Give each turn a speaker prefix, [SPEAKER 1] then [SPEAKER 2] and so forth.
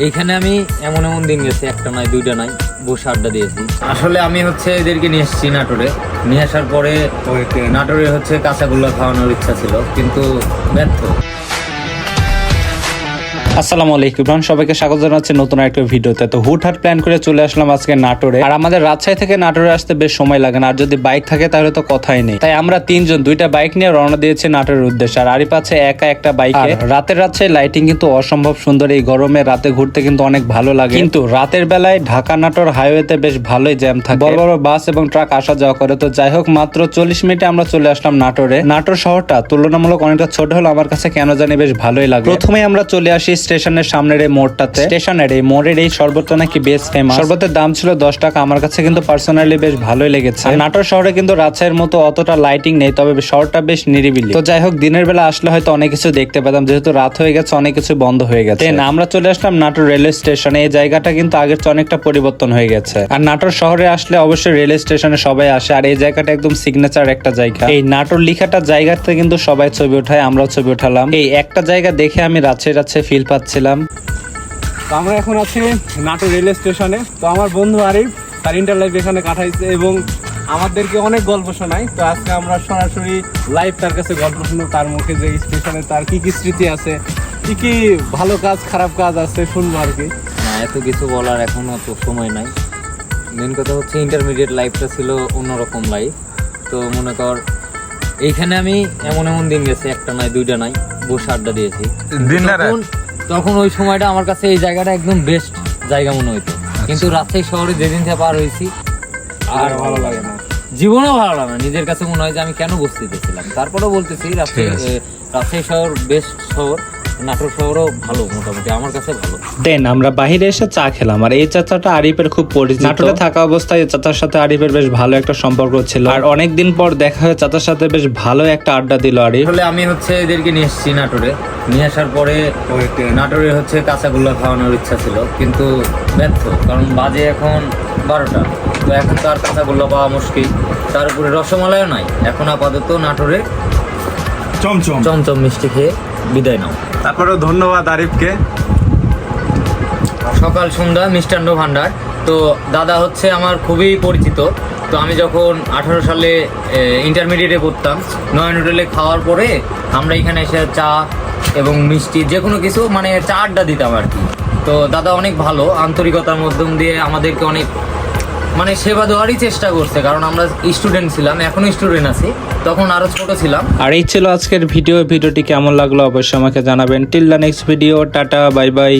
[SPEAKER 1] এইখানে আমি এমন এমন দিন গেছে, একটা নয় দুইটা নয়, বসে আড্ডা দিয়েছি। আসলে আমি এদেরকে নিয়ে এসেছি নাটোরে। নিয়ে আসার পরে নাটোরে কাঁচাগোল্লা খাওয়ানোর ইচ্ছা ছিল, কিন্তু ব্যর্থ।
[SPEAKER 2] আসসালামু আলাইকুম, সবাইকে স্বাগত জানাচ্ছি নতুন একটা ভিডিওতে। তো হুটহাট প্ল্যান করে চলে আসলাম আজকে নাটোরে। আর আমাদের রাজশাহী থেকে নাটোরে আসতে বেশ সময় লাগে না, আর যদি বাইক থাকে তাহলে তো কথাই নেই। তাই আমরা তিনজন দুইটা বাইক নিয়ে রওনা দিয়েছি নাটোরের উদ্দেশ্যে। আর আরিফ আছে একা একটা বাইকে। রাতের রাজশাহী লাইটিং কিন্তু অসম্ভব সুন্দর। এই গরমে রাতে ঘুরতে কিন্তু অনেক ভালো লাগে, কিন্তু রাতের বেলায় ঢাকা নাটোর হাইওয়েতে বেশ ভালোই জ্যাম থাকে, বড় বড় বাস এবং ট্রাক আসা যাওয়া করে। তো যাই হোক, মাত্র 40 মিনিটে আমরা চলে আসলাম নাটোরে। নাটোর শহরটা তুলনামূলক অনেকটা ছোট হলো, আমার কাছে কেন জানি বেশ ভালোই লাগে। প্রথমে আমরা চলে আসি স্টেশনের সামনের এই মোড়টাতে। স্টেশনের এই মোড়ের এই শরবতটা নাকি বেশ ফেমাস। শরবতের দাম ছিল 10 টাকা। আমার কাছে কিন্তু পার্সোনালি বেশ ভালোই লেগেছে। নাটোর শহরে কিন্তু রাজশাহীর মতো অতটা লাইটিং নেই, তবে শহরটা বেশ নিরিবিলি। তো যাই হোক, দিনের বেলা আসলে হয়তো অনেক কিছু দেখতে পেতাম, যেহেতু রাত হয়ে গেছে অনেক কিছু বন্ধ হয়ে গেছে। আমরা চলে আসলাম নাটোর রেলওয়ে স্টেশনে। এই জায়গাটা কিন্তু আগের চেয়ে অনেকটা পরিবর্তন হয়ে গেছে। আর নাটোর শহরে আসলে অবশ্যই রেলওয়ে স্টেশনে সবাই আসে, আর এই জায়গাটা একদম সিগনেচার একটা জায়গা। এই নাটোর লিখাটা জায়গাতে কিন্তু সবাই ছবি ওঠায়, আমরাও ছবি ওঠালাম। এই একটা জায়গা দেখে আমি রাজশাহী ফিল পাচ্ছিলাম।
[SPEAKER 3] তো আমরা এখন আছি নাটোর রেলওয়ে স্টেশনে। তো আমার বন্ধু আরিফ তার ইন্টার লাইফ এখানে কাটাইছে এবং আমাদেরকে অনেক গল্প শোনায়। তো আজকে আমরা সরাসরি লাইভ তার কাছে গল্প শুনবো, তার মুখে যে স্টেশনে তার কি কি স্মৃতি আছে, কি কি ভালো কাজ খারাপ কাজ আছে শুনবো আর কি।
[SPEAKER 1] না, এত কিছু বলার এখন অত সময় নাই। মেন কথা ইন্টারমিডিয়েট লাইফটা ছিল অন্যরকম লাইফ। তো মনে কর, এইখানে আমি এমন এমন দিন গেছে, একটা নয় দুইটা নয়, বসে আড্ডা দিয়েছি। তখন ওই সময়টা আমার কাছে এই জায়গাটা একদম বেস্ট জায়গা মনে হইতো। কিন্তু রাজশাহী শহরে যেদিন থেকে পার হয়েছি আর ভালো লাগে না, জীবনেও ভালো লাগে না। নিজের কাছে মনে হয় যে আমি কেন বসতেছিলাম। তারপরেও বলতেছি রাজশাহী শহর বেস্ট শহর, নাটোর শহরও ভালো, মোটামুটি আমার কাছে ভালো।
[SPEAKER 2] দেন আমরা বাইরে এসে চা খেলাম, আর এই চাচাটা আরিফের খুব পরিচিত। নাটোরে থাকা অবস্থায় চাচার সাথে আরিফের বেশ ভালো একটা সম্পর্ক ছিল, আর অনেকদিন পর দেখা হয়ে চাচার সাথে বেশ ভালো একটা আড্ডা দিল আরিফ।
[SPEAKER 1] আসলে আমি এদেরকে নিয়ে এসেছি নাটোরে। নিয়ে আসার পরে নাটোরে কাঁচাগোল্লা খাওয়ানোর ইচ্ছা ছিল, কিন্তু ব্যর্থ। কারণ বাজে এখন 12টা, তো এখন তো আর কাঁচাগোল্লা পাওয়া মুশকিল। তার উপরে রসমালাইও নাই। এখন আপাতত নাটোরে চমচম মিষ্টি খেয়ে বিদায় নাও।
[SPEAKER 3] তারপরেও ধন্যবাদ আরিফকে।
[SPEAKER 1] সকাল সন্ধ্যা মিষ্টান্ন ভান্ডার। তো দাদা আমার খুবই পরিচিত। তো আমি যখন 18 সালে ইন্টারমিডিয়েটে পড়তাম, নয়ন হোটেলে খাওয়ার পরে আমরা এখানে এসে চা এবং মিষ্টি যে কোনো কিছু চা আড্ডা দিতাম আর কি। তো দাদা অনেক ভালো, আন্তরিকতার মাধ্যম দিয়ে আমাদেরকে অনেক সেবা দেওয়ারই চেষ্টা করছে। কারণ আমরা স্টুডেন্ট ছিলাম, এখনো স্টুডেন্ট আছি, তখন আরো ছোট ছিলাম।
[SPEAKER 2] আর এই ছিল আজকের ভিডিওটি কেমন লাগলো অবশ্যই আমাকে জানাবেন। Till the next video, tata, bye bye.